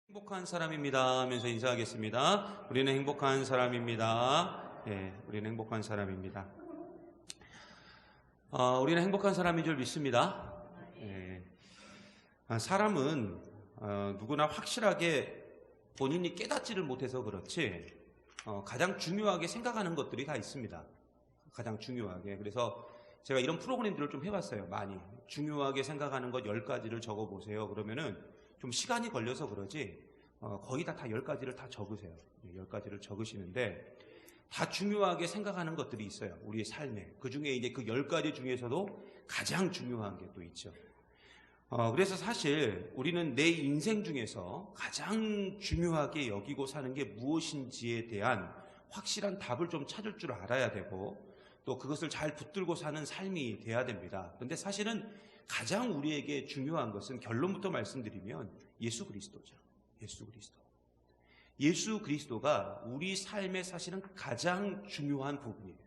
행복한 사람입니다 하면서 인사하겠습니다. 우리는 행복한 사람입니다. 우리는 행복한 사람입니다. 우리는 행복한 사람인 줄 믿습니다. 사람은 누구나 확실하게 본인이 깨닫지를 못해서 그렇지 가장 중요하게 생각하는 것들이 다 있습니다. 가장 중요하게. 그래서 제가 이런 프로그램들을 좀 해봤어요. 많이. 중요하게 생각하는 것 10가지를 적어보세요. 그러면은 좀 시간이 걸려서 그러지 거의 다 10가지를 다 적으세요. 10가지를 적으시는데 다 중요하게 생각하는 것들이 있어요. 우리의 삶에. 그 중에 이제 그 10가지 중에서도 가장 중요한 게 또 있죠. 그래서 사실 우리는 내 인생 중에서 가장 중요하게 여기고 사는 게 무엇인지에 대한 확실한 답을 좀 찾을 줄 알아야 되고 또 그것을 잘 붙들고 사는 삶이 돼야 됩니다. 그런데 사실은 가장 우리에게 중요한 것은 결론부터 말씀드리면 예수 그리스도죠. 예수 그리스도. 예수 그리스도가 우리 삶의 사실은 가장 중요한 부분이에요.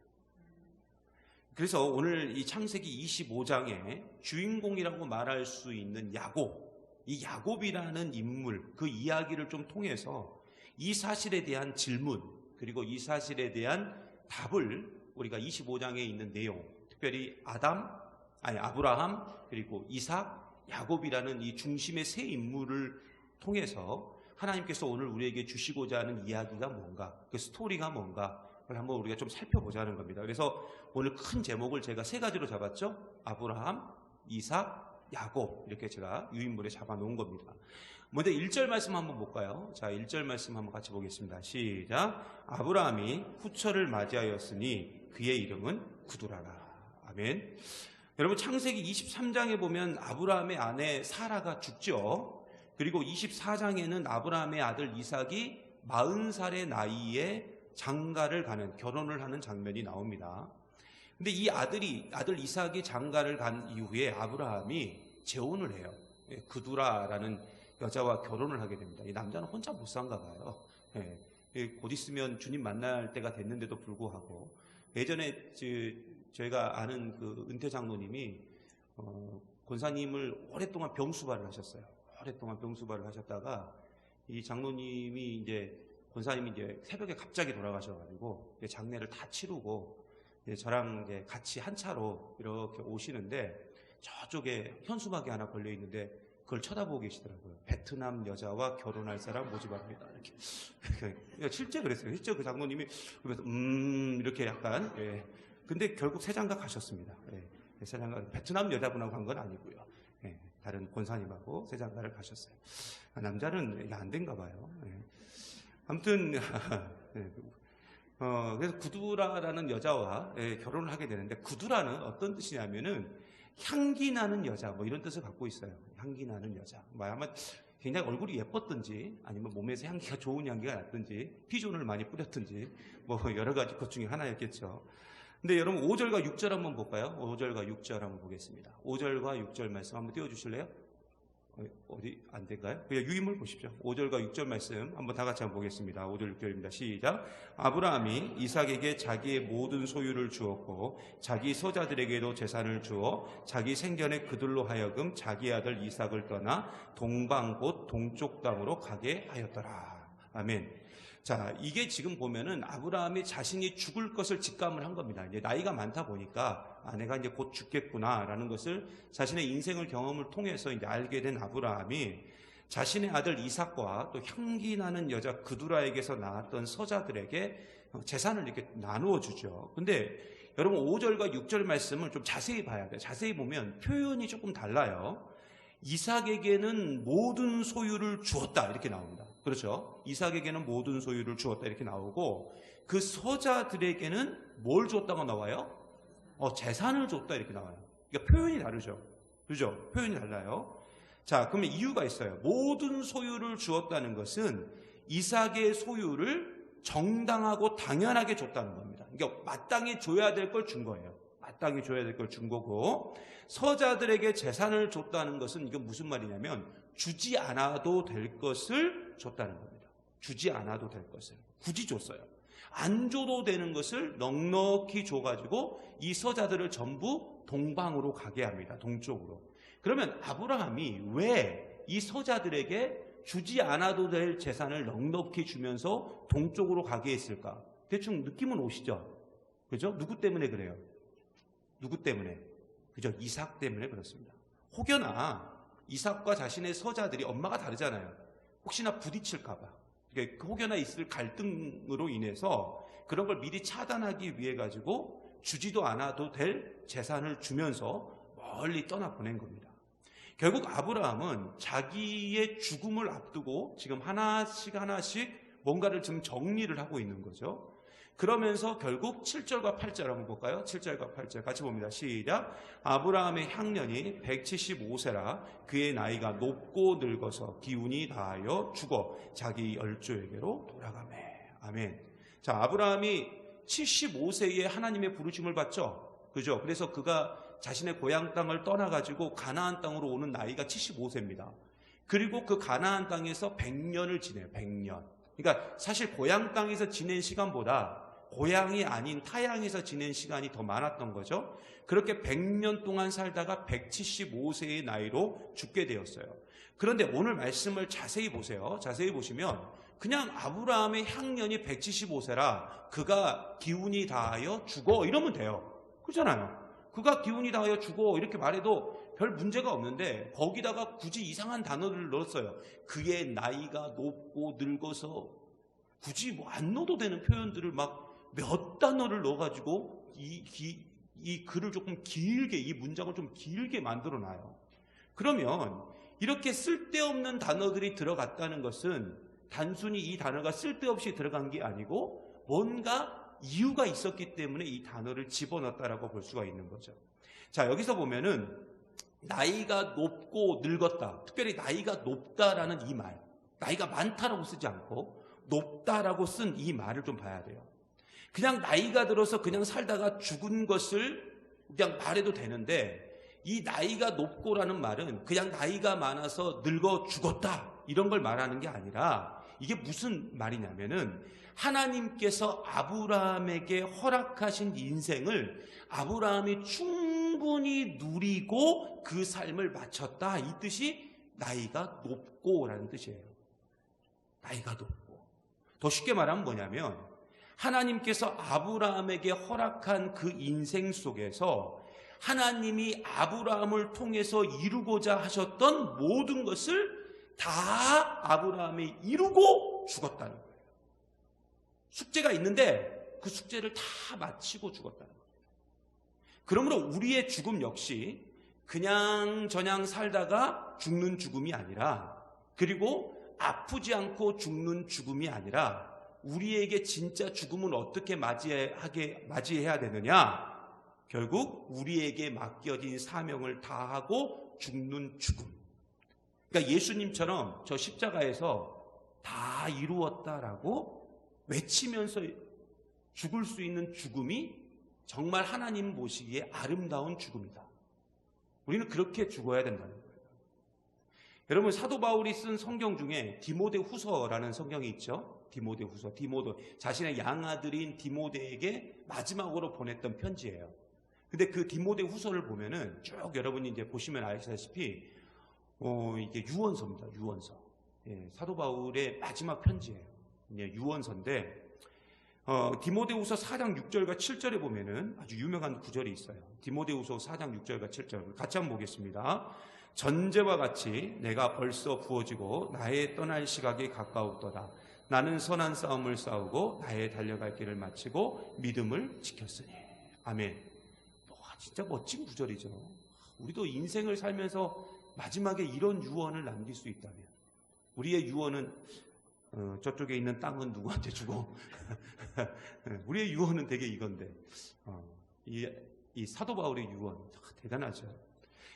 그래서 오늘 이 창세기 25장의 주인공이라고 말할 수 있는 야곱, 이 야곱이라는 인물, 그 이야기를 좀 통해서 이 사실에 대한 질문, 그리고 이 사실에 대한 답을 우리가 25장에 있는 내용, 특별히 아브라함, 그리고 이삭, 야곱이라는 이 중심의 세 인물을 통해서 하나님께서 오늘 우리에게 주시고자 하는 이야기가 뭔가, 그 스토리가 뭔가, 그걸 한번 우리가 좀 살펴보자는 겁니다. 그래서 오늘 큰 제목을 제가 3가지로 잡았죠. 아브라함, 이삭, 야곱, 이렇게 제가 유인물에 잡아놓은 겁니다. 먼저 1절 말씀 한번 볼까요? 자, 1절 말씀 한번 같이 보겠습니다. 시작. 아브라함이 후처를 맞이하였으니 그의 이름은 구두라라. 아멘. 여러분, 창세기 23장에 보면 아브라함의 아내 사라가 죽죠. 그리고 24장에는 아브라함의 아들 이삭이 40살의 나이에 장가를 가는, 결혼을 하는 장면이 나옵니다. 근데 이 아들 이삭이 장가를 간 이후에 아브라함이 재혼을 해요. 그두라라는 여자와 결혼을 하게 됩니다. 이 남자는 혼자 못 산가 봐요. 곧 있으면 주님 만날 때가 됐는데도 불구하고 예전에 저희가 아는 그 은퇴 장로님이 권사님을 오랫동안 병수발을 하셨어요. 오랫동안 병수발을 하셨다가 이 장로님이 이제 권사님이 이제 새벽에 갑자기 돌아가셔가지고 장례를 다 치르고 저랑 이제 같이 한 차로 이렇게 오시는데 저쪽에 현수막이 하나 걸려 있는데 그걸 쳐다보고 계시더라고요. 베트남 여자와 결혼할 사람 모집합니다. 이렇게 실제 그랬어요. 실제 그 장로님이 그래서 이렇게 약간 근데 결국 새장가 가셨습니다. 새장가 베트남 여자분하고 간 건 아니고요. 다른 권사님하고 새장가를 가셨어요. 남자는 이게 안 된가 봐요. 아무튼 그래서 구두라라는 여자와 결혼을 하게 되는데 구두라는 어떤 뜻이냐면은 향기 나는 여자 뭐 이런 뜻을 갖고 있어요. 향기 나는 여자. 아마 굉장히 얼굴이 예뻤든지 아니면 몸에서 향기가 좋은 향기가 났든지 피존을 많이 뿌렸든지 뭐 여러 가지 것 중에 하나였겠죠. 근데 여러분 5절과 6절 한번 볼까요? 5절과 6절 한번 보겠습니다. 5절과 6절 말씀 한번 띄워주실래요? 어디 안 될까요? 그냥 유인물 보십시오. 5절과 6절 말씀 한번 다 같이 한번 보겠습니다. 5절 6절입니다. 시작. 아브라함이 이삭에게 자기의 모든 소유를 주었고 자기 서자들에게도 재산을 주어 자기 생전에 그들로 하여금 자기 아들 이삭을 떠나 동방 곧 동쪽 땅으로 가게 하였더라. 아멘. 자, 이게 지금 보면은 아브라함이 자신이 죽을 것을 직감을 한 겁니다. 이제 나이가 많다 보니까 내가 이제 곧 죽겠구나라는 것을 자신의 인생을 경험을 통해서 이제 알게 된 아브라함이 자신의 아들 이삭과 또 향기 나는 여자 그두라에게서 낳았던 서자들에게 재산을 이렇게 나누어 주죠. 근데 여러분 5절과 6절 말씀을 좀 자세히 봐야 돼요. 자세히 보면 표현이 조금 달라요. 이삭에게는 모든 소유를 주었다 이렇게 나옵니다. 그렇죠? 이삭에게는 모든 소유를 주었다 이렇게 나오고 그 서자들에게는 뭘 줬다고 나와요? 재산을 줬다 이렇게 나와요. 그러니까 표현이 다르죠. 그렇죠? 표현이 달라요. 자, 그러면 이유가 있어요. 모든 소유를 주었다는 것은 이삭의 소유를 정당하고 당연하게 줬다는 겁니다. 그러니까 마땅히 줘야 될 걸 준 거예요. 마땅히 줘야 될 걸 준 거고 서자들에게 재산을 줬다는 것은 이건 무슨 말이냐면 주지 않아도 될 것을 줬다는 겁니다. 주지 않아도 될 것을 굳이 줬어요. 안 줘도 되는 것을 넉넉히 줘가지고 이 서자들을 전부 동방으로 가게 합니다. 동쪽으로. 그러면 아브라함이 왜 이 서자들에게 주지 않아도 될 재산을 넉넉히 주면서 동쪽으로 가게 했을까? 대충 느낌은 오시죠? 그죠? 누구 때문에 그래요? 누구 때문에? 그죠? 이삭 때문에 그렇습니다. 혹여나 이삭과 자신의 서자들이 엄마가 다르잖아요. 혹시나 부딪힐까봐. 그러니까 혹여나 있을 갈등으로 인해서 그런 걸 미리 차단하기 위해 가지고 주지도 않아도 될 재산을 주면서 멀리 떠나보낸 겁니다. 결국 아브라함은 자기의 죽음을 앞두고 지금 하나씩 뭔가를 좀 정리를 하고 있는 거죠. 그러면서 결국 7절과 8절 한번 볼까요? 7절과 8절 같이 봅니다. 시작. 아브라함의 향년이 175세라 그의 나이가 높고 늙어서 기운이 다하여 죽어 자기 열조에게로 돌아가매. 아멘. 자, 아브라함이 75세에 하나님의 부르심을 받죠. 그죠? 그래서 그가 자신의 고향 땅을 떠나가지고 가나안 땅으로 오는 나이가 75세입니다. 그리고 그 가나안 땅에서 100년을 지내요. 100년. 그러니까 사실 고향 땅에서 지낸 시간보다 고향이 아닌 타향에서 지낸 시간이 더 많았던 거죠. 그렇게 100년 동안 살다가 175세의 나이로 죽게 되었어요. 그런데 오늘 말씀을 자세히 보세요. 자세히 보시면 그냥 아브라함의 향년이 175세라 그가 기운이 다하여 죽어 이러면 돼요. 그렇잖아요. 그가 기운이 다하여 죽어 이렇게 말해도 별 문제가 없는데 거기다가 굳이 이상한 단어를 넣었어요. 그의 나이가 높고 늙어서 굳이 뭐 안 넣어도 되는 표현들을 막 몇 단어를 넣어가지고 이 글을 조금 길게, 이 문장을 좀 길게 만들어놔요. 그러면 이렇게 쓸데없는 단어들이 들어갔다는 것은 단순히 이 단어가 쓸데없이 들어간 게 아니고 뭔가 이유가 있었기 때문에 이 단어를 집어넣었다라고 볼 수가 있는 거죠. 자, 여기서 보면은 나이가 높고 늙었다. 특별히 나이가 높다라는 이 말, 나이가 많다라고 쓰지 않고 높다라고 쓴 이 말을 좀 봐야 돼요. 그냥 나이가 들어서 그냥 살다가 죽은 것을 그냥 말해도 되는데 이 나이가 높고라는 말은 그냥 나이가 많아서 늙어 죽었다 이런 걸 말하는 게 아니라 이게 무슨 말이냐면은 하나님께서 아브라함에게 허락하신 인생을 아브라함이 충분히 누리고 그 삶을 마쳤다 이 뜻이 나이가 높고라는 뜻이에요. 나이가 높고. 더 쉽게 말하면 뭐냐면 하나님께서 아브라함에게 허락한 그 인생 속에서 하나님이 아브라함을 통해서 이루고자 하셨던 모든 것을 다 아브라함이 이루고 죽었다는 거예요. 숙제가 있는데 그 숙제를 다 마치고 죽었다는 거예요. 그러므로 우리의 죽음 역시 그냥 저냥 살다가 죽는 죽음이 아니라 그리고 아프지 않고 죽는 죽음이 아니라 우리에게 진짜 죽음은 어떻게 맞이해야 되느냐? 결국 우리에게 맡겨진 사명을 다하고 죽는 죽음. 그러니까 예수님처럼 저 십자가에서 다 이루었다라고 외치면서 죽을 수 있는 죽음이 정말 하나님 보시기에 아름다운 죽음이다. 우리는 그렇게 죽어야 된다는 거예요. 여러분 사도 바울이 쓴 성경 중에 디모데후서라는 성경이 있죠. 디모데후서, 자신의 양아들인 디모데에게 마지막으로 보냈던 편지예요. 근데 그 디모데후서를 보면은 쭉 여러분이 이제 보시면 아시다시피 이게 유언서입니다. 유언서. 예, 사도 바울의 마지막 편지예요. 예, 유언서인데 디모데후서 4장 6절과 7절에 보면은 아주 유명한 구절이 있어요. 디모데후서 4장 6절과 7절 같이 한번 보겠습니다. 전제와 같이 내가 벌써 부어지고 나의 떠날 시각이 가까웠도다. 나는 선한 싸움을 싸우고 나의 달려갈 길을 마치고 믿음을 지켰으니. 아멘. 진짜 멋진 구절이죠. 우리도 인생을 살면서 마지막에 이런 유언을 남길 수 있다면 우리의 유언은 저쪽에 있는 땅은 누구한테 주고 우리의 유언은 되게 이건데 이 사도 바울의 유언 대단하죠.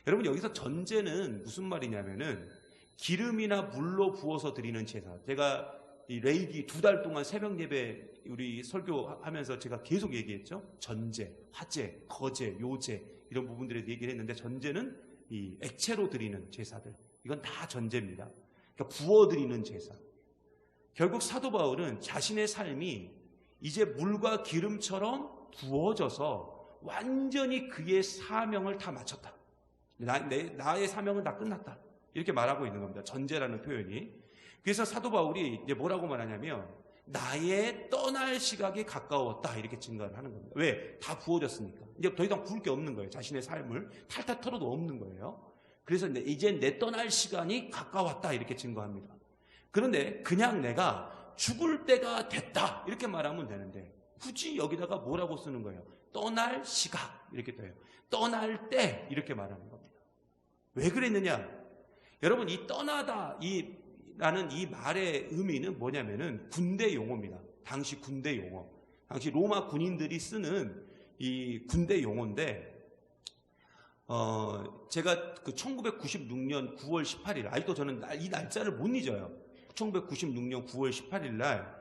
여러분 여기서 전제는 무슨 말이냐면은 기름이나 물로 부어서 드리는 제사. 제가 이 레이기 2달 동안 새벽 예배 우리 설교하면서 제가 계속 얘기했죠. 전제, 화제, 거제, 요제 이런 부분들에 얘기를 했는데 전제는 이 액체로 드리는 제사들. 이건 다 전제입니다. 그러니까 부어드리는 제사. 결국 사도 바울은 자신의 삶이 이제 물과 기름처럼 부어져서 완전히 그의 사명을 다 마쳤다. 나의 사명은 다 끝났다. 이렇게 말하고 있는 겁니다. 전제라는 표현이. 그래서 사도 바울이 이제 뭐라고 말하냐면 나의 떠날 시각이 가까웠다 이렇게 증가를 하는 겁니다. 왜? 다 부어졌으니까. 이제 더 이상 부을 게 없는 거예요. 자신의 삶을 탈탈 털어도 없는 거예요. 그래서 이제 내 떠날 시간이 가까웠다 이렇게 증거합니다. 그런데 그냥 내가 죽을 때가 됐다 이렇게 말하면 되는데 굳이 여기다가 뭐라고 쓰는 거예요? 떠날 시각 이렇게 돼요. 떠날 때 이렇게 말하는 겁니다. 왜 그랬느냐? 여러분 이 떠나다 라는 이 말의 의미는 뭐냐면은 군대 용어입니다. 당시 군대 용어. 당시 로마 군인들이 쓰는 이 군대 용어인데 제가 그 1996년 9월 18일 아직도 저는 이 날짜를 못 잊어요. 1996년 9월 18일 날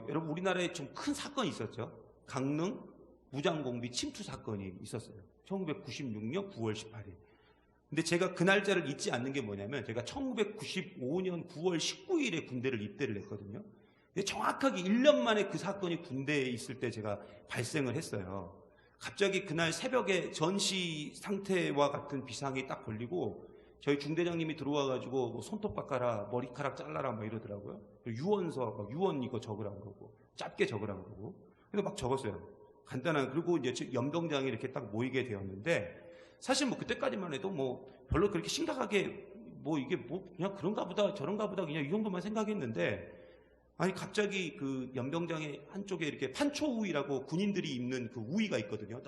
여러분 우리나라에 좀 큰 사건이 있었죠. 강릉 무장공비 침투 사건이 있었어요. 1996년 9월 18일. 근데 제가 그 날짜를 잊지 않는 게 뭐냐면 제가 1995년 9월 19일에 군대를 입대를 했거든요. 근데 정확하게 1년 만에 그 사건이 군대에 있을 때 제가 발생을 했어요. 갑자기 그날 새벽에 전시 상태와 같은 비상이 딱 걸리고 저희 중대장님이 들어와가지고 뭐 손톱 깎아라, 머리카락 잘라라 막 이러더라고요. 유언서, 막 유언 이거 적으라 그러고 짧게 적으라 그러고. 그래서 막 적었어요. 간단한. 그리고 이제 연병장이 이렇게 딱 모이게 되었는데 사실 뭐 그때까지만 해도 뭐 별로 그렇게 심각하게 뭐 이게 뭐 그냥 그런가 보다 저런가 보다 그냥 이 정도만 생각했는데 아니 갑자기 그 연병장의 한쪽에 이렇게 판초우위라고 군인들이 입는 그 우위가 있거든요.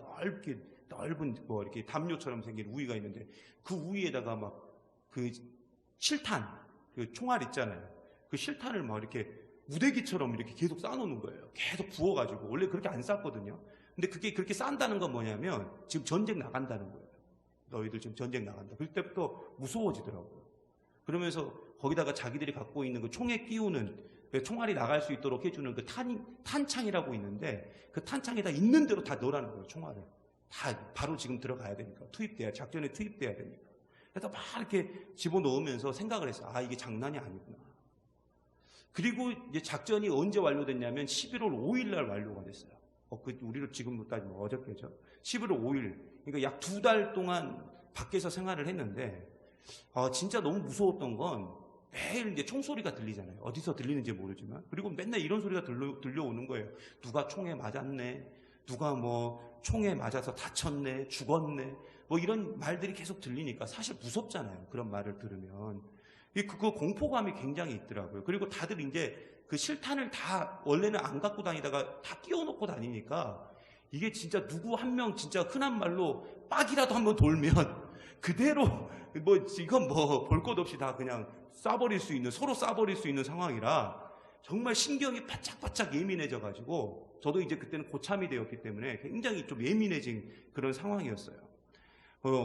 넓은 뭐 이렇게 담요처럼 생긴 우위가 있는데 그 우위에다가 막 그 실탄 그 총알 있잖아요. 그 실탄을 막 이렇게 무대기처럼 이렇게 계속 쌓아놓는 거예요. 계속 부어가지고 원래 그렇게 안 쌓거든요. 근데 그게 그렇게 쌓는다는 건 뭐냐면 지금 전쟁 나간다는 거예요. 너희들 지금 전쟁 나간다. 그때부터 무서워지더라고요. 그러면서 거기다가 자기들이 갖고 있는 그 총에 끼우는 총알이 나갈 수 있도록 해주는 그 탄창이라고 있는데 그 탄창에다 있는 대로 다 넣으라는 거예요. 총알을. 다 바로 지금 들어가야 되니까. 작전에 투입돼야 되니까. 그래서 막 이렇게 집어넣으면서 생각을 했어요. 아, 이게 장난이 아니구나. 그리고 이제 작전이 언제 완료됐냐면 11월 5일 날 완료가 됐어요. 우리로 지금부터 따지면 어저께죠. 11월 5일. 그러니까 약 2달 동안 밖에서 생활을 했는데, 진짜 너무 무서웠던 건 매일 이제 총소리가 들리잖아요. 어디서 들리는지 모르지만. 그리고 맨날 이런 소리가 들려오는 거예요. 누가 총에 맞았네. 누가 뭐 총에 맞아서 다쳤네. 죽었네. 뭐 이런 말들이 계속 들리니까 사실 무섭잖아요. 그런 말을 들으면. 그 공포감이 굉장히 있더라고요. 그리고 다들 이제 그 실탄을 다 원래는 안 갖고 다니다가 다 끼워놓고 다니니까 이게 진짜 누구 한 명 진짜 흔한 말로 빡이라도 한번 돌면 그대로 뭐 이건 뭐 볼 것 없이 다 그냥 쏴버릴 수 있는 서로 쏴버릴 수 있는 상황이라 정말 신경이 바짝바짝 예민해져가지고 저도 이제 그때는 고참이 되었기 때문에 굉장히 좀 예민해진 그런 상황이었어요.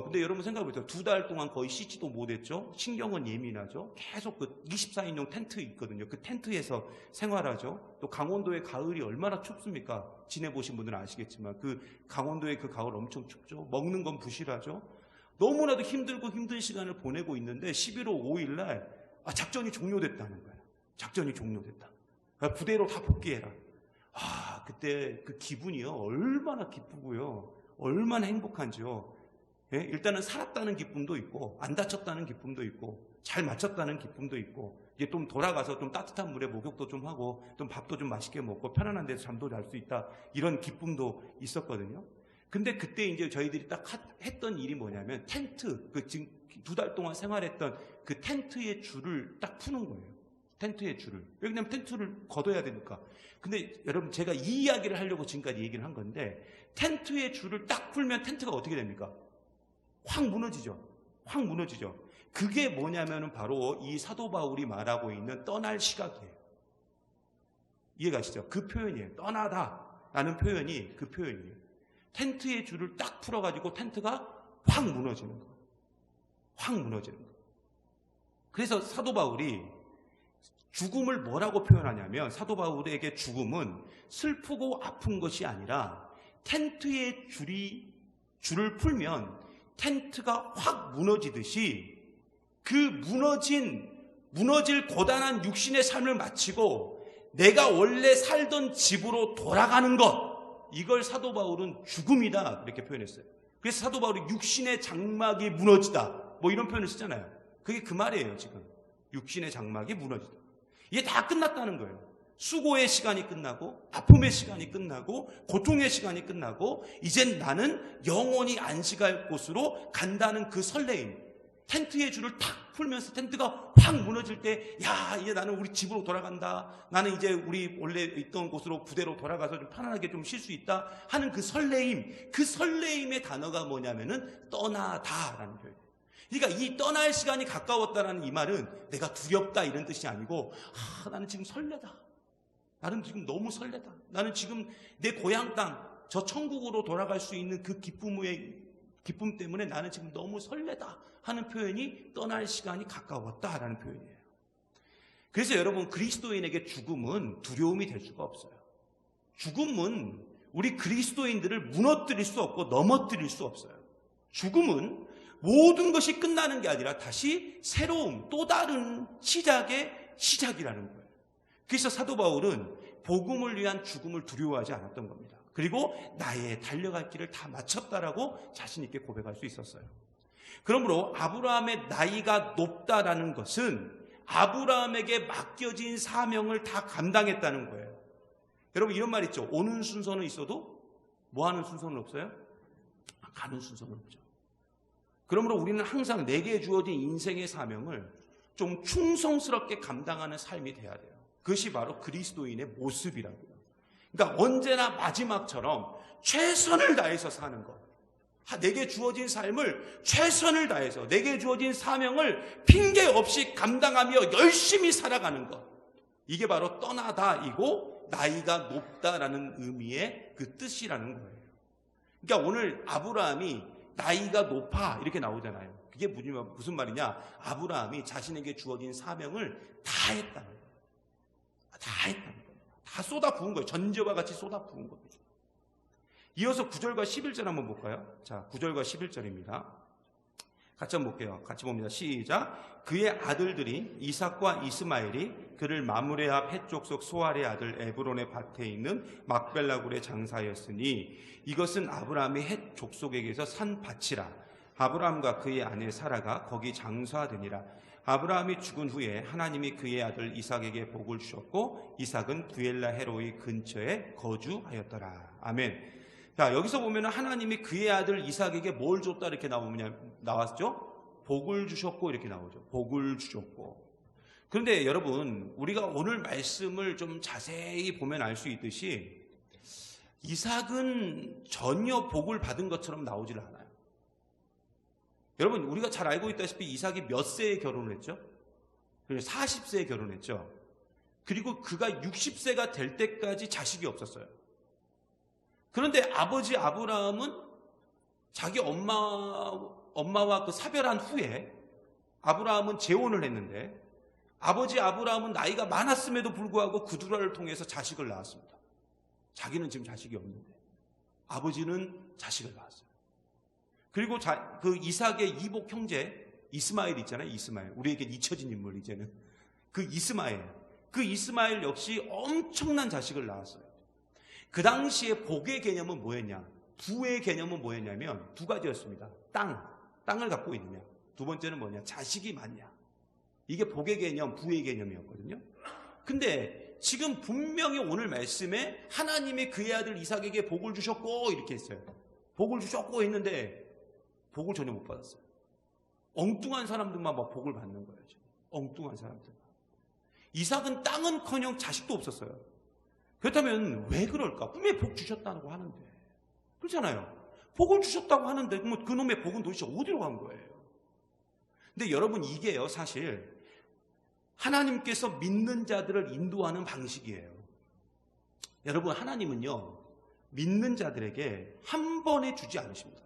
근데 여러분 생각해보세요. 2달 동안 거의 씻지도 못했죠. 신경은 예민하죠. 계속 그 24인용 텐트 있거든요. 그 텐트에서 생활하죠. 또 강원도의 가을이 얼마나 춥습니까? 지내보신 분들은 아시겠지만 그 강원도의 그 가을 엄청 춥죠. 먹는 건 부실하죠. 너무나도 힘들고 힘든 시간을 보내고 있는데 11월 5일 날 작전이 종료됐다는 거예요. 작전이 종료됐다. 부대로 다 복귀해라. 그때 그 기분이요. 얼마나 기쁘고요. 얼마나 행복한지요. 예? 일단은 살았다는 기쁨도 있고 안 다쳤다는 기쁨도 있고 잘 맞췄다는 기쁨도 있고 이제 좀 돌아가서 좀 따뜻한 물에 목욕도 좀 하고 좀 밥도 좀 맛있게 먹고 편안한 데서 잠도 잘 수 있다 이런 기쁨도 있었거든요. 근데 그때 이제 저희들이 딱 했던 일이 뭐냐면 텐트 지금 2달 동안 생활했던 그 텐트의 줄을 딱 푸는 거예요. 텐트의 줄을. 왜냐면 텐트를 걷어야 되니까. 근데 여러분 제가 이 이야기를 하려고 지금까지 얘기를 한 건데 텐트의 줄을 딱 풀면 텐트가 어떻게 됩니까? 확 무너지죠. 확 무너지죠. 그게 뭐냐면은 바로 이 사도 바울이 말하고 있는 떠날 시각이에요. 이해가시죠? 그 표현이에요. 떠나다라는 표현이 그 표현이에요. 텐트의 줄을 딱 풀어가지고 텐트가 확 무너지는 거예요. 확 무너지는 거예요. 그래서 사도 바울이 죽음을 뭐라고 표현하냐면 사도 바울에게 죽음은 슬프고 아픈 것이 아니라 텐트의 줄을 풀면 텐트가 확 무너지듯이 그 무너질 고단한 육신의 삶을 마치고 내가 원래 살던 집으로 돌아가는 것, 이걸 사도 바울은 죽음이다 이렇게 표현했어요. 그래서 사도 바울이 육신의 장막이 무너지다 뭐 이런 표현을 쓰잖아요. 그게 그 말이에요 지금. 육신의 장막이 무너지다. 이게 다 끝났다는 거예요. 수고의 시간이 끝나고 아픔의 시간이 끝나고 고통의 시간이 끝나고 이젠 나는 영원히 안식할 곳으로 간다는 그 설레임. 텐트의 줄을 탁 풀면서 텐트가 확 무너질 때, 야, 이제 나는 우리 집으로 돌아간다. 나는 이제 우리 원래 있던 곳으로 부대로 돌아가서 좀 편안하게 좀 쉴 수 있다 하는 그 설레임. 그 설레임의 단어가 뭐냐면은 떠나다라는 표현. 그러니까 이 떠날 시간이 가까웠다라는 이 말은 내가 두렵다 이런 뜻이 아니고, 나는 지금 설레다. 나는 지금 너무 설레다. 나는 지금 내 고향 땅, 저 천국으로 돌아갈 수 있는 그 기쁨 때문에 나는 지금 너무 설레다 하는 표현이 떠날 시간이 가까웠다라는 표현이에요. 그래서 여러분, 그리스도인에게 죽음은 두려움이 될 수가 없어요. 죽음은 우리 그리스도인들을 무너뜨릴 수 없고 넘어뜨릴 수 없어요. 죽음은 모든 것이 끝나는 게 아니라 다시 새로운 또 다른 시작의 시작이라는 거예요. 그래서 사도 바울은 복음을 위한 죽음을 두려워하지 않았던 겁니다. 그리고 나의 달려갈 길을 다 마쳤다라고 자신 있게 고백할 수 있었어요. 그러므로 아브라함의 나이가 높다라는 것은 아브라함에게 맡겨진 사명을 다 감당했다는 거예요. 여러분, 이런 말 있죠. 오는 순서는 있어도 뭐 하는 순서는 없어요? 가는 순서는 없죠. 그러므로 우리는 항상 내게 주어진 인생의 사명을 좀 충성스럽게 감당하는 삶이 돼야 돼요. 그것이 바로 그리스도인의 모습이라고요. 그러니까 언제나 마지막처럼 최선을 다해서 사는 것. 내게 주어진 삶을 최선을 다해서 내게 주어진 사명을 핑계 없이 감당하며 열심히 살아가는 것. 이게 바로 떠나다이고 나이가 높다라는 의미의 그 뜻이라는 거예요. 그러니까 오늘 아브라함이 나이가 높아 이렇게 나오잖아요. 그게 무슨 말이냐? 아브라함이 자신에게 주어진 사명을 다 했다는 거예요. 다 했다는 거예요. 다 쏟아 부은 거예요. 전제와 같이 쏟아 부은 거예요. 이어서 9절과 11절 한번 볼까요? 자, 9절과 11절입니다. 같이 한번 볼게요. 같이 봅니다. 시작. 그의 아들들이 이삭과 이스마엘이 그를 마므레 앞 헷 족속 소알의 아들 에브론의 밭에 있는 막벨라 굴의 장사였으니 이것은 아브라함이 헷 족속에게서 산 밭이라. 아브라함과 그의 아내 사라가 거기 장사되니라. 아브라함이 죽은 후에 하나님이 그의 아들 이삭에게 복을 주셨고 이삭은 부엘라 헤로이 근처에 거주하였더라. 아멘. 자, 여기서 보면 하나님이 그의 아들 이삭에게 뭘 줬다 이렇게 나왔죠? 복을 주셨고 이렇게 나오죠. 복을 주셨고. 그런데 여러분, 우리가 오늘 말씀을 좀 자세히 보면 알 수 있듯이 이삭은 전혀 복을 받은 것처럼 나오질 않아요. 여러분, 우리가 잘 알고 있다시피 이삭이 몇 세에 결혼을 했죠? 40세에 결혼했죠. 그리고 그가 60세가 될 때까지 자식이 없었어요. 그런데 아버지 아브라함은 자기 엄마와 그 사별한 후에 아브라함은 재혼을 했는데 아버지 아브라함은 나이가 많았음에도 불구하고 그두라를 통해서 자식을 낳았습니다. 자기는 지금 자식이 없는데 아버지는 자식을 낳았어요. 그리고 그 이삭의 이복 형제 이스마엘 있잖아요. 이스마엘. 우리에게 잊혀진 인물 이제는. 그 이스마엘 역시 엄청난 자식을 낳았어요. 그 당시에 복의 개념은 뭐였냐? 부의 개념은 뭐였냐면 두 가지였습니다. 땅을 갖고 있느냐. 두 번째는 뭐냐? 자식이 많냐. 이게 복의 개념, 부의 개념이었거든요. 근데 지금 분명히 오늘 말씀에 하나님이 그의 아들 이삭에게 복을 주셨고 이렇게 했어요. 복을 주셨고 했는데 복을 전혀 못 받았어요. 엉뚱한 사람들만 막 복을 받는 거예요. 지금. 엉뚱한 사람들만. 이삭은 땅은커녕 자식도 없었어요. 그렇다면 왜 그럴까? 분명히 복 주셨다고 하는데. 그렇잖아요. 복을 주셨다고 하는데 그럼 그놈의 복은 도대체 어디로 간 거예요? 근데 여러분, 이게요, 사실 하나님께서 믿는 자들을 인도하는 방식이에요. 여러분, 하나님은요 믿는 자들에게 한 번에 주지 않으십니다.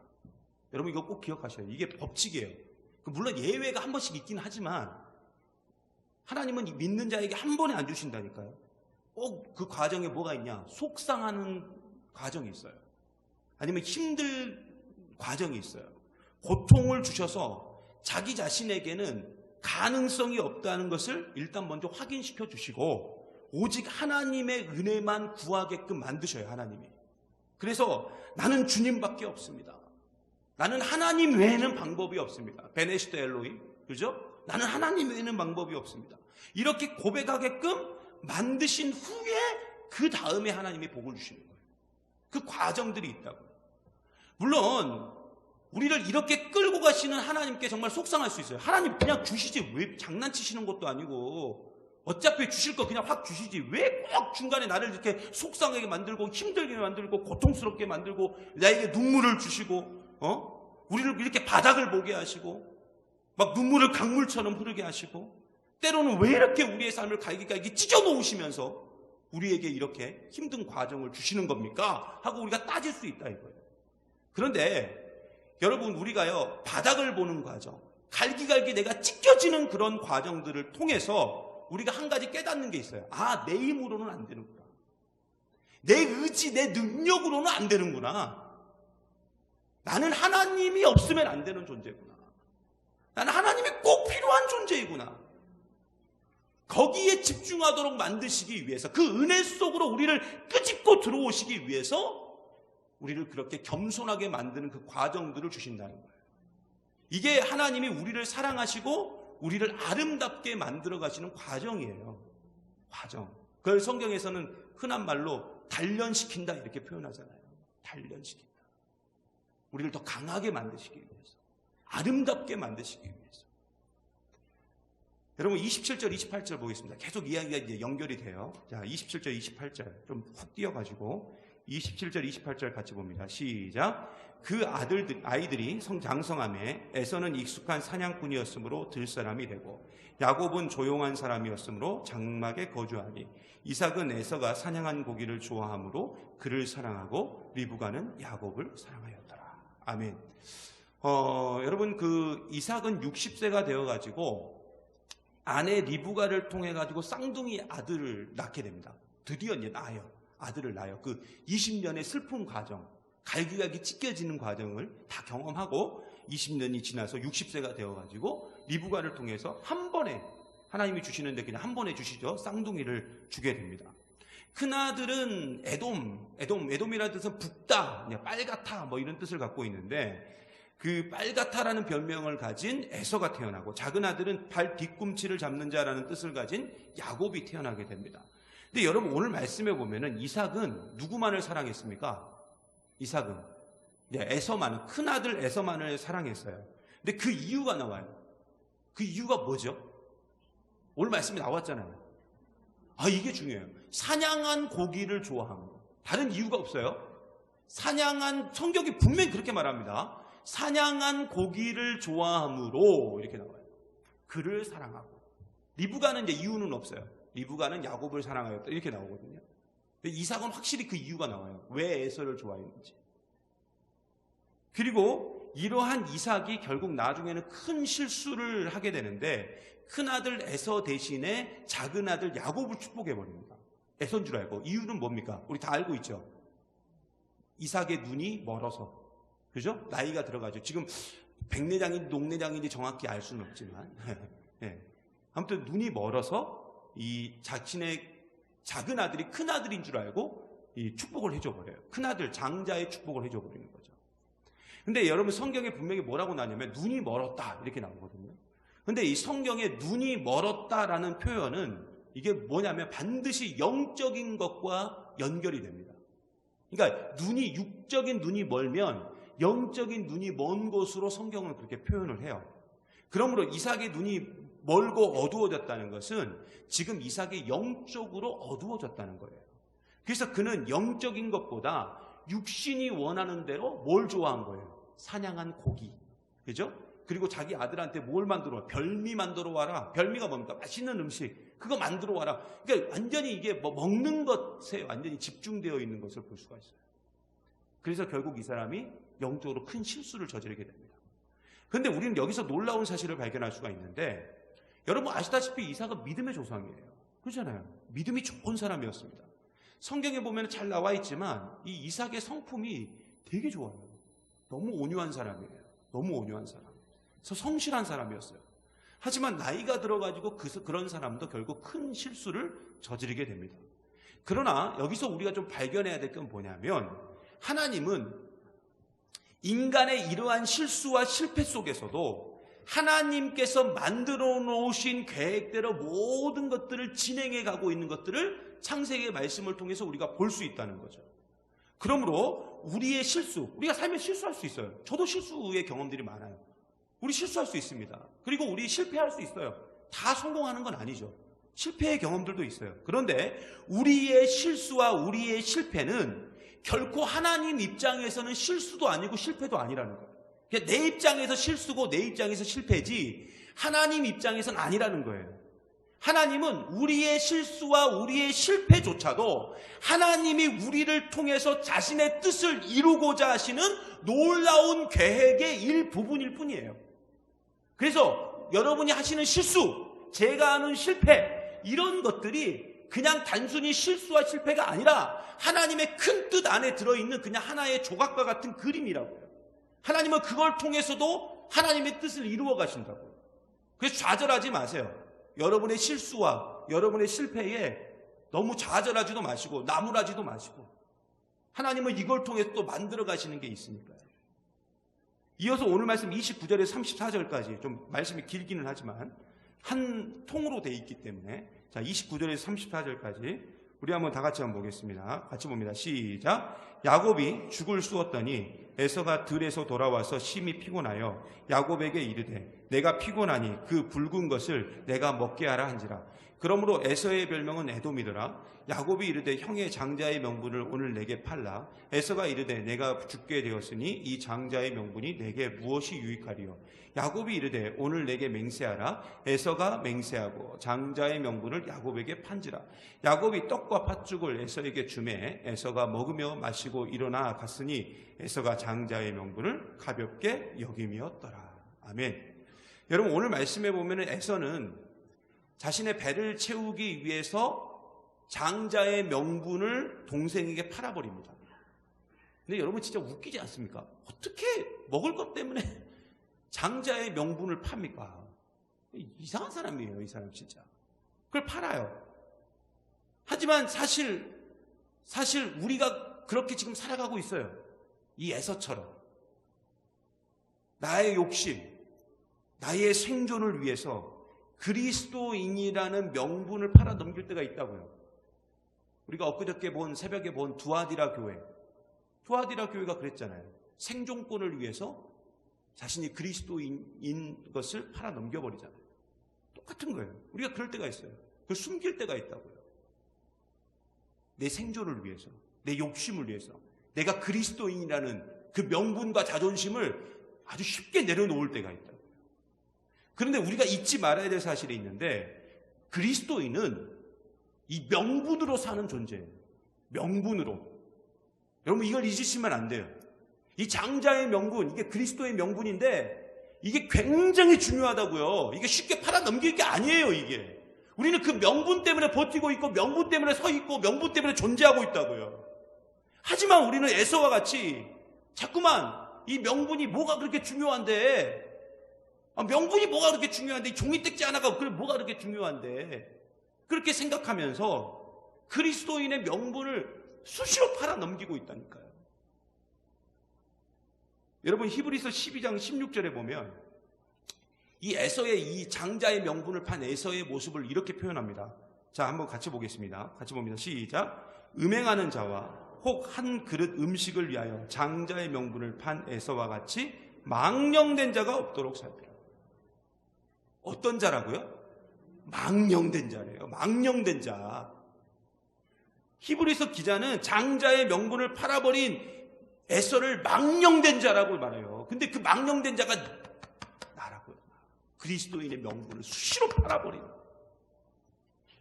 여러분, 이거 꼭 기억하셔야 돼요. 이게 법칙이에요. 물론 예외가 한 번씩 있긴 하지만 하나님은 믿는 자에게 한 번에 안 주신다니까요. 꼭 그 과정에 뭐가 있냐? 속상하는 과정이 있어요. 아니면 힘들 과정이 있어요. 고통을 주셔서 자기 자신에게는 가능성이 없다는 것을 일단 먼저 확인시켜 주시고 오직 하나님의 은혜만 구하게끔 만드셔요. 하나님이. 그래서 나는 주님밖에 없습니다. 나는 하나님 외에는 방법이 없습니다. 베네시트 엘로이, 그죠? 나는 하나님 외에는 방법이 없습니다. 이렇게 고백하게끔 만드신 후에 그 다음에 하나님이 복을 주시는 거예요. 그 과정들이 있다고. 물론 우리를 이렇게 끌고 가시는 하나님께 정말 속상할 수 있어요. 하나님 그냥 주시지 왜 장난치시는 것도 아니고 어차피 주실 거 그냥 확 주시지 왜 꼭 중간에 나를 이렇게 속상하게 만들고 힘들게 만들고 고통스럽게 만들고 나에게 눈물을 주시고 우리를 이렇게 바닥을 보게 하시고 막 눈물을 강물처럼 흐르게 하시고 때로는 왜 이렇게 우리의 삶을 갈기갈기 찢어 놓으시면서 우리에게 이렇게 힘든 과정을 주시는 겁니까? 하고 우리가 따질 수 있다 이거예요. 그런데 여러분 우리가요 바닥을 보는 과정, 갈기갈기 내가 찢겨지는 그런 과정들을 통해서 우리가 한 가지 깨닫는 게 있어요. 아, 내 힘으로는 안 되는구나. 내 의지, 내 능력으로는 안 되는구나. 나는 하나님이 없으면 안 되는 존재구나. 나는 하나님이 꼭 필요한 존재이구나. 거기에 집중하도록 만드시기 위해서 그 은혜 속으로 우리를 끄집고 들어오시기 위해서 우리를 그렇게 겸손하게 만드는 그 과정들을 주신다는 거예요. 이게 하나님이 우리를 사랑하시고 우리를 아름답게 만들어 가시는 과정이에요. 과정. 그걸 성경에서는 흔한 말로 단련시킨다 이렇게 표현하잖아요. 단련시킨다. 우리를 더 강하게 만드시기 위해서, 아름답게 만드시기 위해서. 여러분 27절 28절 보겠습니다. 계속 이야기가 이제 연결이 돼요. 자, 27절 28절 좀 훅 띄어가지고 27절 28절 같이 봅니다. 시작. 그 아이들이 장성함에 에서는 익숙한 사냥꾼이었으므로 들사람이 되고 야곱은 조용한 사람이었으므로 장막에 거주하니 이삭은 에서가 사냥한 고기를 좋아하므로 그를 사랑하고 리브가는 야곱을 사랑하였더라. 아멘. 여러분 그 이삭은 60세가 되어가지고 아내 리브가를 통해가지고 쌍둥이 아들을 낳게 됩니다. 드디어 이제 낳아요. 아들을 낳아요. 그 20년의 슬픈 과정, 갈기갈기 찢겨지는 과정을 다 경험하고 20년이 지나서 60세가 되어가지고 리브가를 통해서 한 번에 하나님이 주시는데 그냥 한 번에 주시죠. 쌍둥이를 주게 됩니다. 큰아들은 에돔이라는 뜻은 붓다, 빨갛다 뭐 이런 뜻을 갖고 있는데 그 빨갛다라는 별명을 가진 에서가 태어나고 작은 아들은 발 뒤꿈치를 잡는 자라는 뜻을 가진 야곱이 태어나게 됩니다. 근데 여러분 오늘 말씀해 보면은 이삭은 누구만을 사랑했습니까? 이삭은 에서만을, 큰아들 에서만을 사랑했어요. 근데 그 이유가 나와요. 그 이유가 뭐죠? 오늘 말씀이 나왔잖아요. 아, 이게 중요해요. 사냥한 고기를 좋아함으로. 다른 이유가 없어요. 성경이 분명히 그렇게 말합니다. 사냥한 고기를 좋아함으로 이렇게 나와요. 그를 사랑하고. 리브가는 이제 이유는 없어요. 리브가는 야곱을 사랑하였다 이렇게 나오거든요. 근데 이삭은 확실히 그 이유가 나와요. 왜 에서를 좋아했는지. 그리고 이러한 이삭이 결국 나중에는 큰 실수를 하게 되는데 큰아들 에서 대신에 작은 아들 야곱을 축복해버립니다. 에서인 줄 알고. 이유는 뭡니까? 우리 다 알고 있죠. 이삭의 눈이 멀어서. 그죠? 나이가 들어가죠. 지금 백내장인지 녹내장인지 정확히 알 수는 없지만 네. 아무튼 눈이 멀어서 이 자신의 작은 아들이 큰 아들인 줄 알고 이 축복을 해줘버려요. 큰 아들 장자의 축복을 해줘버리는 거죠. 근데 여러분 성경에 분명히 뭐라고 나냐면 눈이 멀었다 이렇게 나오거든요. 근데 이 성경에 눈이 멀었다라는 표현은 이게 뭐냐면 반드시 영적인 것과 연결이 됩니다. 그러니까 육적인 눈이 멀면 영적인 눈이 먼 곳으로 성경은 그렇게 표현을 해요. 그러므로 이삭의 눈이 멀고 어두워졌다는 것은 지금 이삭이 영적으로 어두워졌다는 거예요. 그래서 그는 영적인 것보다 육신이 원하는 대로 뭘 좋아한 거예요? 사냥한 고기. 그죠? 그리고 자기 아들한테 뭘 만들어 와? 별미 만들어 와라. 별미가 뭡니까? 맛있는 음식. 그거 만들어 와라. 그러니까 완전히 이게 먹는 것에 완전히 집중되어 있는 것을 볼 수가 있어요. 그래서 결국 이 사람이 영적으로 큰 실수를 저지르게 됩니다. 그런데 우리는 여기서 놀라운 사실을 발견할 수가 있는데 여러분 아시다시피 이삭은 믿음의 조상이에요. 그렇잖아요. 믿음이 좋은 사람이었습니다. 성경에 보면 잘 나와 있지만 이 이삭의 성품이 되게 좋아요. 너무 온유한 사람이에요. 너무 온유한 사람. 그래서 성실한 사람이었어요. 하지만 나이가 들어가지고 그런 사람도 결국 큰 실수를 저지르게 됩니다. 그러나 여기서 우리가 좀 발견해야 될 건 뭐냐면 하나님은 인간의 이러한 실수와 실패 속에서도 하나님께서 만들어 놓으신 계획대로 모든 것들을 진행해 가고 있는 것들을 창세기의 말씀을 통해서 우리가 볼 수 있다는 거죠. 그러므로 우리의 실수, 우리가 삶에 실수할 수 있어요. 저도 실수의 경험들이 많아요. 우리 실수할 수 있습니다. 그리고 우리 실패할 수 있어요. 다 성공하는 건 아니죠. 실패의 경험들도 있어요. 그런데 우리의 실수와 우리의 실패는 결코 하나님 입장에서는 실수도 아니고 실패도 아니라는 거예요. 그러니까 내 입장에서 실수고 내 입장에서 실패지 하나님 입장에서는 아니라는 거예요. 하나님은 우리의 실수와 우리의 실패조차도 하나님이 우리를 통해서 자신의 뜻을 이루고자 하시는 놀라운 계획의 일부분일 뿐이에요. 그래서 여러분이 하시는 실수, 제가 하는 실패, 이런 것들이 그냥 단순히 실수와 실패가 아니라 하나님의 큰 뜻 안에 들어있는 그냥 하나의 조각과 같은 그림이라고요. 하나님은 그걸 통해서도 하나님의 뜻을 이루어 가신다고요. 그래서 좌절하지 마세요. 여러분의 실수와 여러분의 실패에 너무 좌절하지도 마시고 나무라지도 마시고 하나님은 이걸 통해서 또 만들어 가시는 게 있으니까요. 이어서 오늘 말씀 29절에서 34절까지 좀 말씀이 길기는 하지만 한 통으로 돼 있기 때문에 자 29절에서 34절까지 우리 한번 다 같이 한번 보겠습니다. 같이 봅니다. 시작. 야곱이 죽을 쑤었더니 에서가 들에서 돌아와서 심히 피곤하여 야곱에게 이르되 내가 피곤하니 그 붉은 것을 내가 먹게 하라 한지라. 그러므로 에서의 별명은 에돔이더라. 야곱이 이르되 형의 장자의 명분을 오늘 내게 팔라. 에서가 이르되 내가 죽게 되었으니 이 장자의 명분이 내게 무엇이 유익하리요. 야곱이 이르되 오늘 내게 맹세하라. 에서가 맹세하고 장자의 명분을 야곱에게 판지라. 야곱이 떡과 팥죽을 에서에게 주매 에서가 먹으며 마시고 일어나 갔으니 에서가 장자의 명분을 가볍게 여김이었더라. 아멘. 여러분 오늘 말씀에 보면 에서는 자신의 배를 채우기 위해서 장자의 명분을 동생에게 팔아버립니다. 근데 여러분 진짜 웃기지 않습니까? 어떻게 먹을 것 때문에 장자의 명분을 팝니까? 이상한 사람이에요, 이 사람 진짜. 그걸 팔아요. 하지만 사실 우리가 그렇게 지금 살아가고 있어요. 이 에서처럼. 나의 욕심, 나의 생존을 위해서 그리스도인이라는 명분을 팔아 넘길 때가 있다고요. 우리가 엊그저께 새벽에 본 두아디라 교회가 그랬잖아요. 생존권을 위해서 자신이 그리스도인인 것을 팔아 넘겨버리잖아요. 똑같은 거예요. 우리가 그럴 때가 있어요. 그걸 숨길 때가 있다고요. 내 생존을 위해서, 내 욕심을 위해서, 내가 그리스도인이라는 그 명분과 자존심을 아주 쉽게 내려놓을 때가 있다고요. 그런데 우리가 잊지 말아야 될 사실이 있는데 그리스도인은 이 명분으로 사는 존재예요. 명분으로. 여러분 이걸 잊으시면 안 돼요. 이 장자의 명분, 이게 그리스도의 명분인데 이게 굉장히 중요하다고요. 이게 쉽게 팔아 넘길 게 아니에요, 이게. 우리는 그 명분 때문에 버티고 있고 명분 때문에 서 있고 명분 때문에 존재하고 있다고요. 하지만 우리는 에서와 같이 자꾸만 이 명분이 뭐가 그렇게 중요한데 명분이 뭐가 그렇게 중요한데 종이 떼지 하나가 그래 뭐가 그렇게 중요한데 그렇게 생각하면서 그리스도인의 명분을 수시로 팔아 넘기고 있다니까요. 여러분 히브리서 12장 16절에 보면 이 에서의 이 장자의 명분을 판 에서의 모습을 이렇게 표현합니다. 자, 한번 같이 보겠습니다. 같이 봅니다. 시작. 음행하는 자와 혹 한 그릇 음식을 위하여 장자의 명분을 판 에서와 같이 망령된 자가 없도록 살피라. 어떤 자라고요? 망령된 자래요. 망령된 자. 히브리서 기자는 장자의 명분을 팔아버린 에서를 망령된 자라고 말해요. 근데 그 망령된 자가 나라고요. 그리스도인의 명분을 수시로 팔아버린.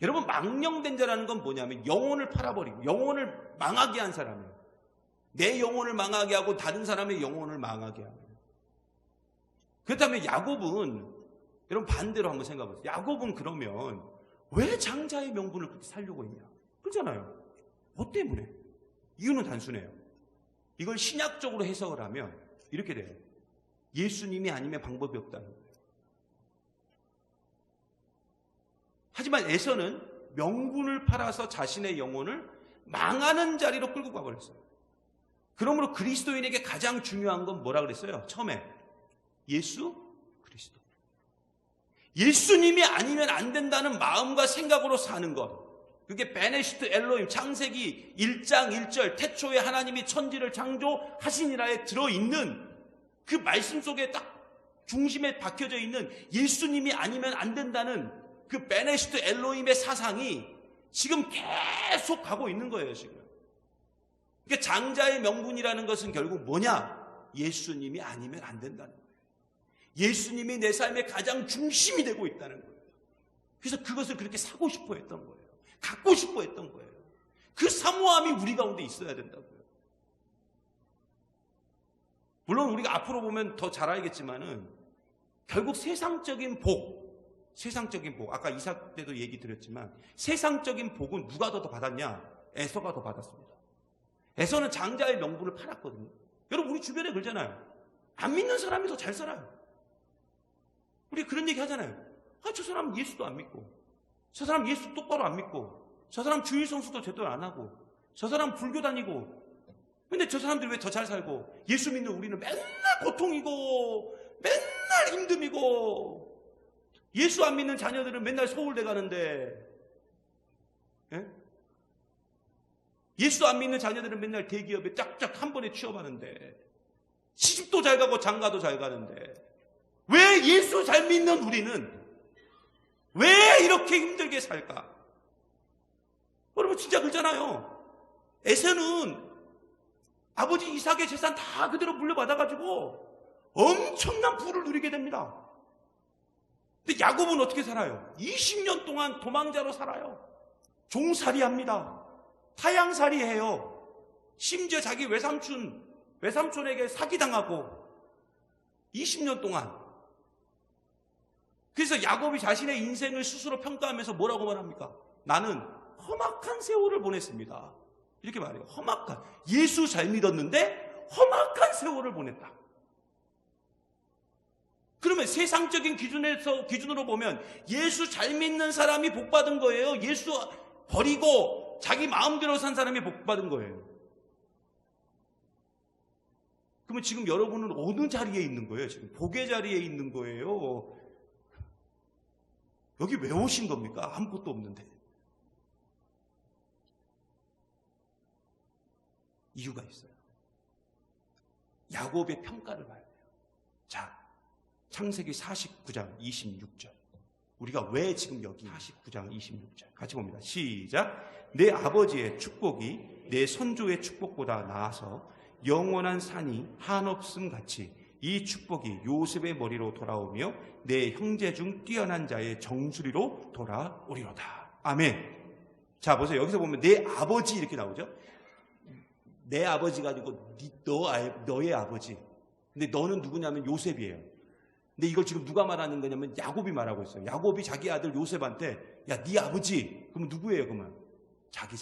여러분 망령된 자라는 건 뭐냐면 영혼을 팔아버리고 영혼을 망하게 한 사람이에요. 내 영혼을 망하게 하고 다른 사람의 영혼을 망하게 하고. 그렇다면 야곱은 여러분 반대로 한번 생각해 보세요. 야곱은 그러면 왜 장자의 명분을 그렇게 살려고 했냐? 그렇잖아요. 뭐 때문에? 이유는 단순해요. 이걸 신약적으로 해석을 하면 이렇게 돼요. 예수님이 아니면 방법이 없다는 거예요. 하지만 에서는 명분을 팔아서 자신의 영혼을 망하는 자리로 끌고 가버렸어요. 그러므로 그리스도인에게 가장 중요한 건 뭐라 그랬어요? 처음에 예수 그리스도. 예수님이 아니면 안 된다는 마음과 생각으로 사는 것. 그게 베네시트 엘로힘 창세기 1장 1절 태초에 하나님이 천지를 창조하시니라에 들어있는 그 말씀 속에 딱 중심에 박혀져 있는 예수님이 아니면 안 된다는 그 베네시트 엘로힘의 사상이 지금 계속 가고 있는 거예요. 지금. 그러니까 장자의 명분이라는 것은 결국 뭐냐? 예수님이 아니면 안 된다는 거예요. 예수님이 내 삶의 가장 중심이 되고 있다는 거예요. 그래서 그것을 그렇게 사고 싶어 했던 거예요. 갖고 싶어 했던 거예요. 그 사모함이 우리 가운데 있어야 된다고요. 물론 우리가 앞으로 보면 더 잘 알겠지만은 결국 세상적인 복, 아까 이삭 때도 얘기 드렸지만 세상적인 복은 누가 더 받았냐? 에서가 더 받았습니다. 에서는 장자의 명분을 팔았거든요. 여러분 우리 주변에 그러잖아요. 안 믿는 사람이 더 잘 살아요. 우리 그런 얘기 하잖아요. 저 사람 예수도 안 믿고, 저 사람 예수 똑바로 안 믿고, 저 사람 주일 성수도 제대로 안 하고, 저 사람 불교 다니고. 근데 저 사람들이 왜 더 잘 살고 예수 믿는 우리는 맨날 고통이고 맨날 힘듦이고, 예수 안 믿는 자녀들은 맨날 서울대 가는데, 예? 예수 안 믿는 자녀들은 맨날 대기업에 짝짝 한 번에 취업하는데, 시집도 잘 가고 장가도 잘 가는데, 왜 예수 잘 믿는 우리는 왜 이렇게 힘들게 살까? 여러분 진짜 그렇잖아요. 에서는 아버지 이삭의 재산 다 그대로 물려받아가지고 엄청난 부를 누리게 됩니다. 근데 야곱은 어떻게 살아요? 20년 동안 도망자로 살아요. 종살이 합니다. 타양살이 해요. 심지어 자기 외삼촌에게 사기당하고 20년 동안. 그래서 야곱이 자신의 인생을 스스로 평가하면서 뭐라고 말합니까? 나는 험악한 세월을 보냈습니다. 이렇게 말해요. 험악한. 예수 잘 믿었는데 험악한 세월을 보냈다. 그러면 세상적인 기준으로 보면 예수 잘 믿는 사람이 복받은 거예요? 예수 버리고 자기 마음대로 산 사람이 복받은 거예요? 그러면 지금 여러분은 어느 자리에 있는 거예요? 지금 복의 자리에 있는 거예요? 여기 왜 오신 겁니까? 아무것도 없는데. 이유가 있어요. 야곱의 평가를 봐야 돼요. 자, 창세기 49장 26절. 우리가 왜 지금 여기 49장 26절 같이 봅니다. 시작. 내 아버지의 축복이 내 선조의 축복보다 나아서 영원한 산이 한없음 같이 이 축복이 요셉의 머리로 돌아오며 내 형제 중 뛰어난 자의 정수리로 돌아오리로다. 아멘. 자, 보세요. 여기서 보면 내 아버지 이렇게 나오죠. 내 아버지가 아니고 너의 아버지. 근데 너는 누구냐면 요셉이에요. 근데 이걸 지금 누가 말하는 거냐면 야곱이 말하고 있어요. 야곱이 자기 아들 요셉한테 야, 네 아버지. 그러면 누구예요? 그러면 자기.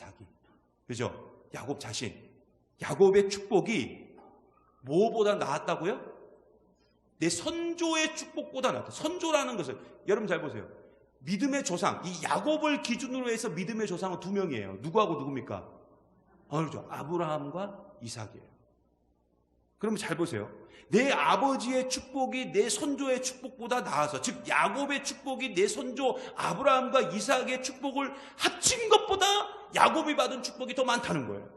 그죠? 야곱 자신. 야곱의 축복이 뭐보다 나았다고요? 내 선조의 축복보다 나았다. 선조라는 것은 여러분 잘 보세요. 믿음의 조상. 이 야곱을 기준으로 해서 믿음의 조상은 두 명이에요. 누구하고 누굽니까? 그렇죠. 아브라함과 이삭이에요. 그러면 잘 보세요. 내 아버지의 축복이 내 선조의 축복보다 나아서, 즉 야곱의 축복이 내 선조 아브라함과 이삭의 축복을 합친 것보다 야곱이 받은 축복이 더 많다는 거예요.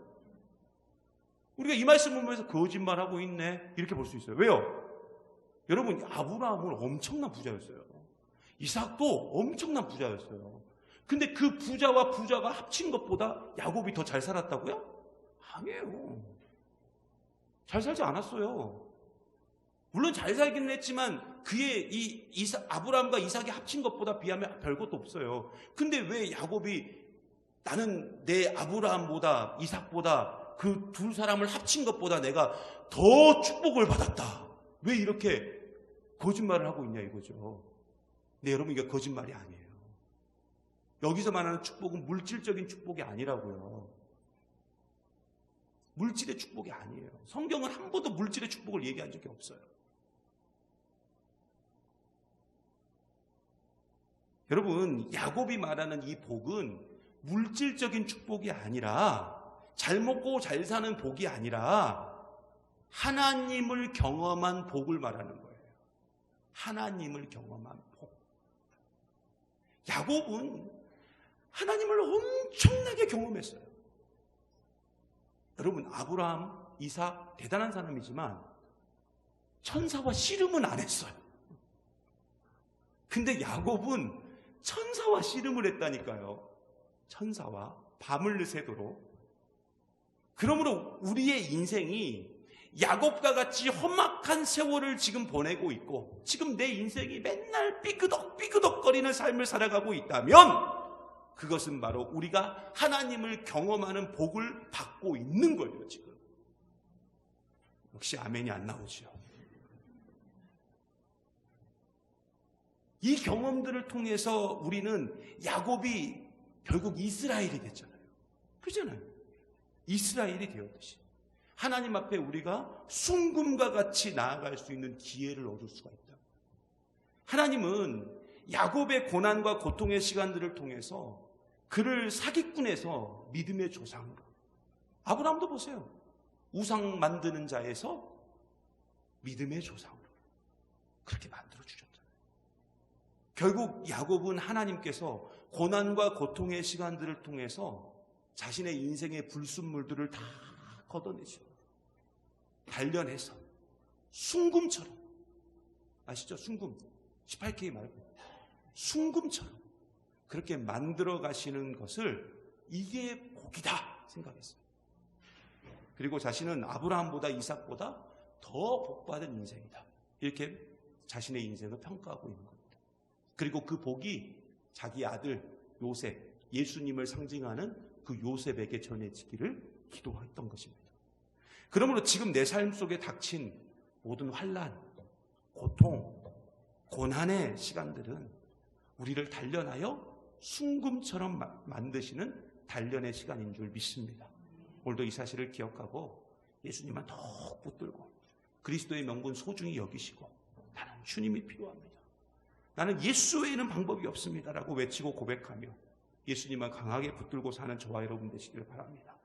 우리가 이 말씀을 보면서 거짓말하고 있네 이렇게 볼 수 있어요. 왜요? 여러분, 아브라함은 엄청난 부자였어요. 이삭도 엄청난 부자였어요. 근데 그 부자와 부자가 합친 것보다 야곱이 더 잘 살았다고요? 아니에요. 잘 살지 않았어요. 물론 잘 살기는 했지만 그의 아브라함과 이삭이 합친 것보다 비하면 별것도 없어요. 근데 왜 야곱이 나는 내 아브라함보다 이삭보다 그 두 사람을 합친 것보다 내가 더 축복을 받았다. 왜 이렇게 거짓말을 하고 있냐 이거죠. 근데 여러분, 이게 거짓말이 아니에요. 여기서 말하는 축복은 물질적인 축복이 아니라고요. 물질의 축복이 아니에요. 성경은 한 번도 물질의 축복을 얘기한 적이 없어요. 여러분, 야곱이 말하는 이 복은 물질적인 축복이 아니라, 잘 먹고 잘 사는 복이 아니라 하나님을 경험한 복을 말하는 거예요. 하나님을 경험한 복. 야곱은 하나님을 엄청나게 경험했어요. 여러분, 아브라함, 이삭 대단한 사람이지만 천사와 씨름은 안 했어요. 근데 야곱은 천사와 씨름을 했다니까요. 천사와 밤을 새도록. 그러므로 우리의 인생이 야곱과 같이 험악한 세월을 지금 보내고 있고, 지금 내 인생이 맨날 삐그덕삐그덕거리는 삶을 살아가고 있다면 그것은 바로 우리가 하나님을 경험하는 복을 받고 있는 거예요. 지금 역시 아멘이 안 나오죠. 이 경험들을 통해서 우리는 야곱이 결국 이스라엘이 됐잖아요. 그렇잖아요. 이스라엘이 되었듯이 하나님 앞에 우리가 순금과 같이 나아갈 수 있는 기회를 얻을 수가 있다. 하나님은 야곱의 고난과 고통의 시간들을 통해서 그를 사기꾼에서 믿음의 조상으로, 아브라함도 보세요. 우상 만드는 자에서 믿음의 조상으로 그렇게 만들어 주셨잖아요. 결국 야곱은 하나님께서 고난과 고통의 시간들을 통해서 자신의 인생의 불순물들을 다 걷어내시고 단련해서 순금처럼, 아시죠? 순금 18K 말고 순금처럼 그렇게 만들어 가시는 것을 이게 복이다 생각했어요. 그리고 자신은 아브라함보다 이삭보다 더 복받은 인생이다, 이렇게 자신의 인생을 평가하고 있는 겁니다. 그리고 그 복이 자기 아들 요셉, 예수님을 상징하는 그 요셉에게 전해지기를 기도했던 것입니다. 그러므로 지금 내 삶 속에 닥친 모든 환난, 고통, 고난의 시간들은 우리를 단련하여 순금처럼 만드시는 단련의 시간인 줄 믿습니다. 오늘도 이 사실을 기억하고 예수님만 더욱 붙들고 그리스도의 명분 소중히 여기시고, 나는 주님이 필요합니다, 나는 예수 외에는 방법이 없습니다라고 외치고 고백하며 예수님만 강하게 붙들고 사는 저와 여러분 되시기를 바랍니다.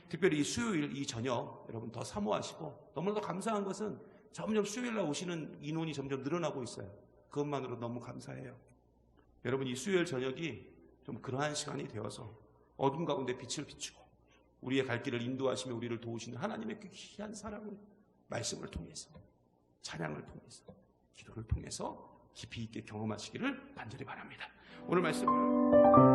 특별히 이 수요일 이 저녁 여러분 더 사모하시고, 너무나도 감사한 것은 점점 수요일날 오시는 인원이 점점 늘어나고 있어요. 그것만으로 너무 감사해요. 여러분, 이 수요일 저녁이 좀 그러한 시간이 되어서 어둠 가운데 빛을 비추고 우리의 갈 길을 인도하시며 우리를 도우시는 하나님의 그 귀한 사랑을 말씀을 통해서, 찬양을 통해서, 기도를 통해서 깊이 있게 경험하시기를 간절히 바랍니다. 오늘 말씀을